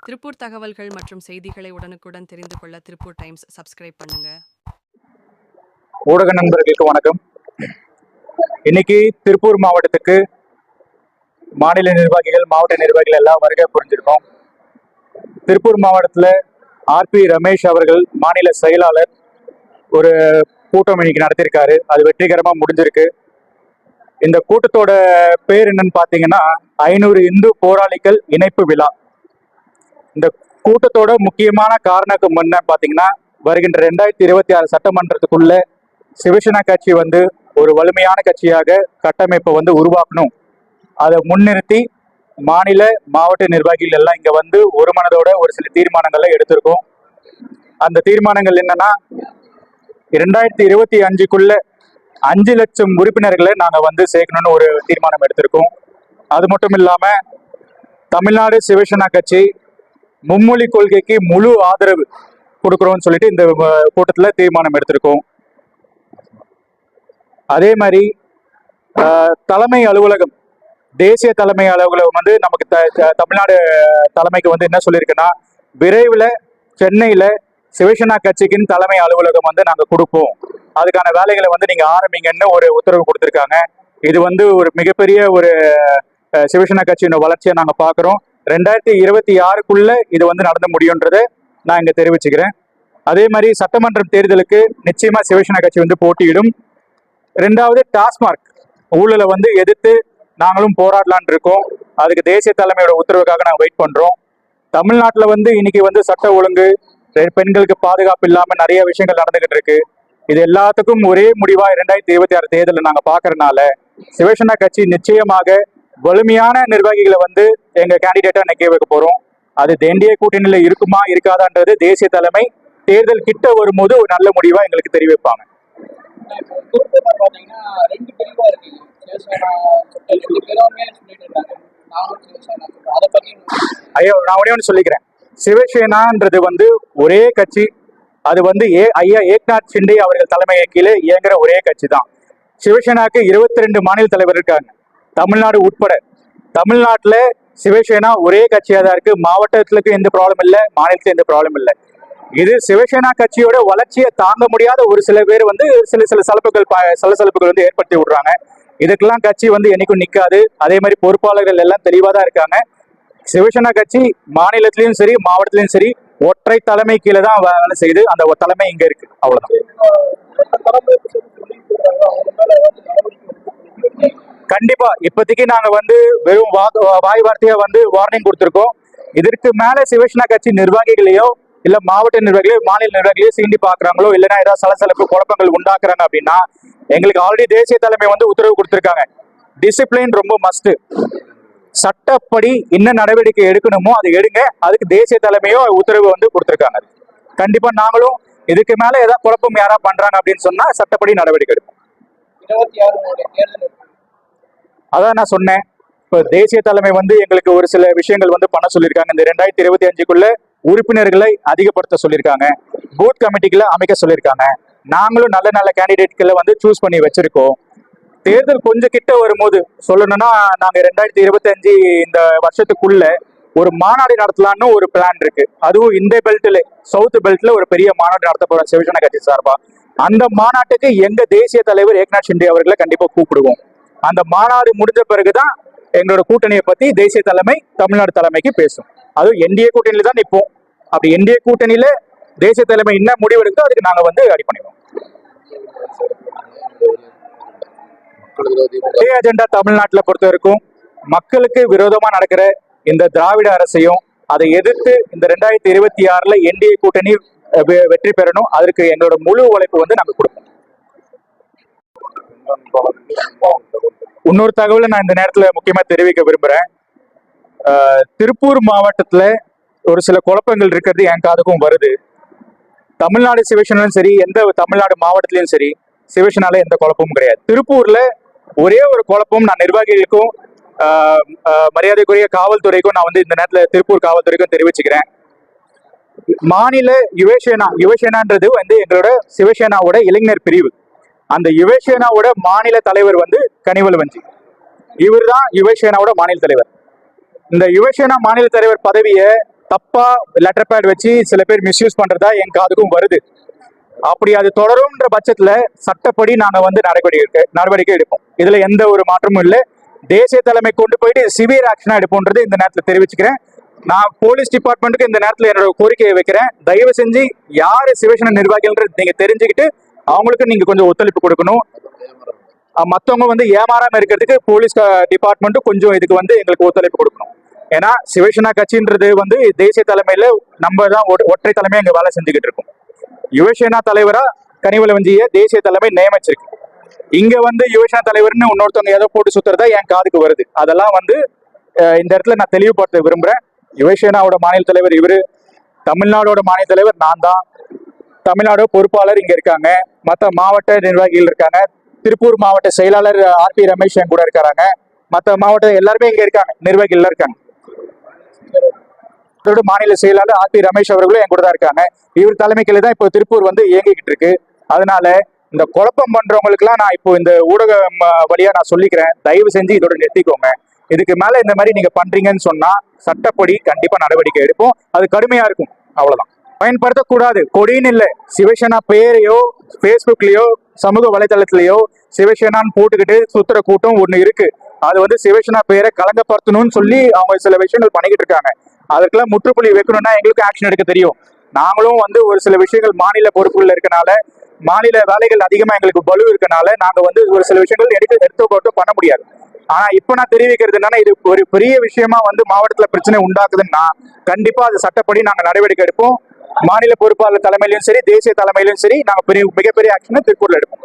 திருப்பூர் தகவல்கள் மற்றும் செய்திகளை உடனுக்குடன் தெரிந்து கொள்ள திருப்பூர் டைம்ஸ் சப்ஸ்கிரைப் பண்ணுங்க. ஊடக நண்பர்களுக்கு வணக்கம். இன்னைக்கு திருப்பூர் மாவட்டத்துக்கு மாநில நிர்வாகிகள், மாவட்ட நிர்வாகிகள் எல்லாம் வருகை புரிஞ்சிருக்கோம். திருப்பூர் மாவட்டத்தில் ஆர்பி ரமேஷ் அவர்கள் மாநில செயலாளர் ஒரு கூட்டம் இன்னைக்கு நடத்தியிருக்காரு. அது வெற்றிகரமாக முடிஞ்சிருக்கு. இந்த கூட்டத்தோட பேர் என்னன்னு பார்த்தீங்கன்னா 500 இந்து போராளிகள் இணைப்பு விழா. இந்த கூட்டத்தோட முக்கியமான காரணம் என்ன பார்த்தீங்கன்னா, வருகின்ற 2026 சட்டமன்றத்துக்குள்ள சிவசேனா கட்சி ஒரு வலிமையான கட்சியாக கட்டமைப்பை உருவாக்கணும். அதை முன்னிறுத்தி மாநில மாவட்ட நிர்வாகிகள் எல்லாம் இங்க ஒரு மனதோட ஒரு சில தீர்மானங்களை எடுத்திருக்கோம். அந்த தீர்மானங்கள் என்னன்னா, 2025க்குள்ள 5 லட்சம் உறுப்பினர்களை நாங்க சேர்க்கணும்னு ஒரு தீர்மானம் எடுத்திருக்கோம். அது மட்டும் இல்லாம தமிழ்நாடு சிவசேனா கட்சி மும்மொழி கொள்கைக்கு முழு ஆதரவு கொடுக்குறோம்னு சொல்லிட்டு இந்த கூட்டத்துல தீர்மானம் எடுத்திருக்கோம். அதே மாதிரி தலைமை அலுவலகம், தேசிய தலைமை அலுவலகம் நமக்கு தமிழ்நாடு தலைமைக்கு என்ன சொல்லியிருக்குன்னா, விரைவில் சென்னையில சிவசேனா கட்சிக்குன்னு தலைமை அலுவலகம் நாங்க கொடுப்போம், அதுக்கான வேலைகளை நீங்க ஆரம்பிங்கன்னு ஒரு உத்தரவு கொடுத்திருக்காங்க. இது ஒரு மிகப்பெரிய ஒரு சிவசேனா கட்சியோட வளர்ச்சியை நாங்க பாக்குறோம். 2026க்குள்ள இது நடந்து முடியும்ன்றதை நான் இங்க தெரிவிச்சுக்கிறேன். அதே மாதிரி சட்டமன்ற தேர்தலுக்கு நிச்சயமா சிவசேனா கட்சி போட்டியிடும். 2வது டாஸ்மார்க் ஊழலை எதிர்த்து நாங்களும் போராடலான் இருக்கோம். அதுக்கு தேசிய தலைமையோட உத்தரவுக்காக நாங்கள் வெயிட் பண்றோம். தமிழ்நாட்டில் இன்னைக்கு சட்ட ஒழுங்கு, பெண்களுக்கு பாதுகாப்பு இல்லாம நிறைய விஷயங்கள் நடந்துகிட்டு இருக்கு. இது எல்லாத்துக்கும் ஒரே முடிவா 2026 தேர்தலில் நாங்க பாக்குறதுனால சிவசேனா கட்சி நிச்சயமாக வலிமையான நிர்வாகிகளை எங்க கேண்டிடேட்டா நிக்க வைக்க போறோம். அது என்டிஏ கூட்டணியில இருக்குமா இருக்காதான்றது தேசிய தலைமை தேர்தல் கிட்ட வரும்போது ஒரு நல்ல முடிவா எங்களுக்கு தெரிவிப்பாங்க. ஐயோ, நான் ஒண்ணே ஒன்று சொல்லிக்கிறேன். சிவசேனான்றது ஒரே கட்சி. அது ஐயா ஏக்நாத் ஷிண்டே அவர்கள் தலைமையை கீழே இயங்குற ஒரே கட்சி தான். சிவசேனாக்கு 22 மாநில தலைவர் இருக்காங்க, தமிழ்நாடு உட்பட. தமிழ்நாட்டுல சிவசேனா ஒரே கட்சியா தான் இருக்கு. மாவட்டத்துக்கு எந்த ப்ராப்ளம் இல்லை, மாநிலத்துல எந்த ப்ராப்ளம் இல்லை. இது சிவசேனா கட்சியோட வளர்ச்சியை தாங்க முடியாத ஒரு சில பேர் சில சலசலப்புகள் ஏற்படுத்தி விடுறாங்க. இதுக்கெல்லாம் கட்சி என்னைக்கும் நிக்காது. அதே மாதிரி பொறுப்பாளர்கள் எல்லாம் தெளிவா தான் இருக்காங்க. சிவசேனா கட்சி மாநிலத்திலயும் சரி மாவட்டத்திலயும் சரி ஒற்றை தலைமை கீழே தான் வேலை செய்யுது. அந்த தலைமை இங்க இருக்கு, அவ்வளவுதான். கண்டிப்பா இப்போதைக்கு நாங்க வெறும் வாய் வார்த்தையா வார்னிங் கொடுத்திருக்கோம். இதற்கு மேல சிவசேனா கட்சி நிர்வாகிகளையோ இல்ல மாவட்ட நிர்வாகிகளோ மாநில நிர்வாகிகளையோ சீண்டி பாக்குறாங்களோ இல்லைன்னா ஏதாவது சலசலப்பு குழப்பங்கள் உண்டாக்குறாங்க அப்படின்னா, எங்களுக்கு ஆல்ரெடி தேசிய தலைமை உத்தரவு கொடுத்திருக்காங்க. டிசிப்ளின் ரொம்ப மஸ்ட். சட்டப்படி என்ன நடவடிக்கை எடுக்கணுமோ அதை எடுங்க. அதுக்கு தேசிய தலைமையோ உத்தரவு கொடுத்திருக்காங்க. கண்டிப்பா நாங்களும் இதுக்கு மேல ஏதாவது குழப்பம் யாரா பண்றாங்க அப்படின்னு சொன்னா சட்டப்படி நடவடிக்கை எடுப்போம். அதான் நான் சொன்னேன். இப்போ தேசிய தலைமை எங்களுக்கு ஒரு சில விஷயங்கள் பண்ண சொல்லியிருக்காங்க. இந்த 2025க்குள்ள உறுப்பினர்களை அதிகப்படுத்த சொல்லியிருக்காங்க. பூத் கமிட்டிகளை அமைக்க சொல்லியிருக்காங்க. நாங்களும் நல்ல நல்ல கேண்டிடேட்களை சூஸ் பண்ணி வச்சிருக்கோம். தேர்தல் கொஞ்சம் கிட்ட வரும்போது சொல்லணும்னா, நாங்க 2025 இந்த வருஷத்துக்குள்ள ஒரு மாநாடு நடத்தலான்னு ஒரு பிளான் இருக்கு. அதுவும் இந்த பெல்ட்ல, சவுத் பெல்ட்ல ஒரு பெரிய மாநாடு நடத்த போறோம் சிவசேனா கட்சி சார்பா. அந்த மாநாட்டுக்கு எங்க தேசிய தலைவர் ஏக்நாத் ஷிண்டே அவர்களை கண்டிப்பா கூப்பிடுவோம். அந்த மாநாடு முடிஞ்ச பிறகுதான் எங்களோட கூட்டணியை பத்தி தேசிய தலைமை தமிழ்நாடு தலைமைக்கு பேசும். அதுவும் என்டிஏ கூட்டணியில தான் நிற்போம். அப்படி என்டிஏ கூட்டணியில தேசிய தலைமை என்ன முடிவெடுத்தோ அதுக்கு நாங்க அடி பண்ணிடுவோம். அஜெண்டா தமிழ்நாட்டில் பொறுத்த வரைக்கும் மக்களுக்கு விரோதமா நடக்கிற இந்த திராவிட அரசையும் அதை எதிர்த்து இந்த 2026ல என்டிஏ கூட்டணி வெற்றி பெறணும். அதற்கு எங்களோட முழு உழைப்பு நாங்க கொடுப்போம். இன்னொரு தகவலை நான் இந்த நேரத்துல முக்கியமா தெரிவிக்க விரும்புறேன். திருப்பூர் மாவட்டத்துல ஒரு சில குழப்பங்கள் இருக்கிறது என் காதுக்கும் வருது. தமிழ்நாடு சிவசேனாலும் சரி, எந்த தமிழ்நாடு மாவட்டத்திலயும் சரி, சிவசேனால எந்த குழப்பமும் கிடையாது. திருப்பூர்ல ஒரே ஒரு குழப்பம் நான் நிர்வாகிகளுக்கும் மரியாதைக்குரிய காவல்துறைக்கும் நான் இந்த நேரத்துல திருப்பூர் காவல்துறைக்கும் தெரிவிச்சுக்கிறேன். மாநில யுவசேனான்றது எங்களோட சிவசேனாவோட இளைஞர் பிரிவு. அந்த யுவசேனாவோட மாநில தலைவர் கனிவல்வஞ்சி. இவர் தான் யுவசேனாவோட மாநில தலைவர். இந்த யுவசேனா மாநில தலைவர் பதவியை தப்பா லெட்டர் பேட் வச்சு சில பேர் மிஸ்யூஸ் பண்றதா என் காதுக்கும் வருது. அப்படி அது தொடரும்ன்ற பட்சத்துல சட்டப்படி நாங்க வந்து நடவடிக்கை எடுப்போம். இதுல எந்த ஒரு மாற்றமும் இல்லை. தேசிய தலைமை கொண்டு போயிட்டு சிவியர் ஆக்ஷனா எடுப்போன்றது இந்த நேரத்துல தெரிவிச்சுக்கிறேன். நான் போலீஸ் டிபார்ட்மெண்ட்டுக்கு இந்த நேரத்துல என்னோட கோரிக்கையை வைக்கிறேன். தயவு செஞ்சு யாரு சிவசேனா நிர்வாகிகள்ன்றது நீங்க தெரிஞ்சுக்கிட்டு அவங்களுக்கு நீங்க கொஞ்சம் ஒத்துழைப்பு கொடுக்கணும். மத்தவங்க வந்து ஏமாறாம இருக்கிறதுக்கு போலீஸ் டிபார்ட்மெண்ட்டும் கொஞ்சம் இதுக்கு வந்து எங்களுக்கு ஒத்துழைப்பு கொடுக்கணும். ஏன்னா சிவசேனா கட்சின்றது வந்து தேசிய தலைமையில நம்ம தான் ஒற்றை தலைமையா இங்க வேலை செஞ்சுக்கிட்டு இருக்கோம். யுவசேனா தலைவரா கனிவளவஞ்சிய தேசிய தலைமை நியமிச்சிருக்கு. இங்க வந்து யுவசேனா தலைவர்னு இன்னொருத்தவங்க ஏதோ போட்டு சுத்துறதா என் காதுக்கு வருது. அதெல்லாம் வந்து இந்த இடத்துல நான் தெளிவுபடுத்த விரும்புறேன். யுவசேனாவோட மாநில தலைவர் இவரு, தமிழ்நாடோட மாநில தலைவர் நான் தான், தமிழ்நாடு பொறுப்பாளர் இங்க இருக்காங்க, மற்ற மாவட்ட நிர்வாகிகள் இருக்காங்க, திருப்பூர் மாவட்ட செயலாளர் ஆர்பி ரமேஷ் என் கூட இருக்காங்க, மற்ற மாவட்ட எல்லாருமே இங்க இருக்காங்க, நிர்வாகிகள் இருக்காங்க. மாநில செயலாளர் ஆர்பி ரமேஷ் அவர்களும் என் கூட தான் இருக்காங்க. இவர் தலைமைக்கில தான் இப்போ திருப்பூர் வந்து இயங்கிக்கிட்டு இருக்கு. அதனால இந்த குழப்பம் பண்றவங்களுக்கு எல்லாம் நான் இப்போ இந்த ஊடகம் வழியா நான் சொல்லிக்கிறேன், தயவு செஞ்சு இதோட நிறுத்திக்கோங்க. இதுக்கு மேல இந்த மாதிரி நீங்க பண்றீங்கன்னு சொன்னா சட்டப்படி கண்டிப்பா நடவடிக்கை எடுப்போம். அது கடுமையா இருக்கும். அவ்வளவுதான். பயன்படுத்தக்கூடாது கொடின்னு இல்லை. சிவசேனா பெயரையோ பேஸ்புக்லயோ சமூக வலைதளத்திலயோ சிவசேனான்னு போட்டுக்கிட்டு சுத்துற கூட்டம் ஒண்ணு இருக்கு. அது வந்து சிவசேனா பெயரை கலங்கப்படுத்தணும்னு சொல்லி அவங்க சில விஷயங்கள் பண்ணிக்கிட்டு இருக்காங்க. அதற்கெல்லாம் முற்றுப்புள்ளி வைக்கணும்னா எங்களுக்கு ஆக்ஷன் எடுக்க தெரியும். நாங்களும் வந்து ஒரு சில விஷயங்கள் மாநில பொறுப்புகள் இருக்கனால, மாநில வேலைகள் அதிகமா எங்களுக்கு பலு இருக்கனால நாங்க வந்து ஒரு சில விஷயங்கள் எடுத்து பண்ண முடியாது. ஆனா இப்ப நான் தெரிவிக்கிறது என்னன்னா, இது ஒரு பெரிய விஷயமா வந்து மாவட்டத்துல பிரச்சனை உண்டாக்குதுன்னா கண்டிப்பா அது சட்டப்படி நாங்க நடவடிக்கை எடுப்போம். மாநில பொறுப்பாளர் தலைமையிலும் சரி, தேசிய தலைமையிலும் சரி, நாங்க மிகப்பெரிய ஆக்ஷனை திருப்பூர்ல எடுப்போம்.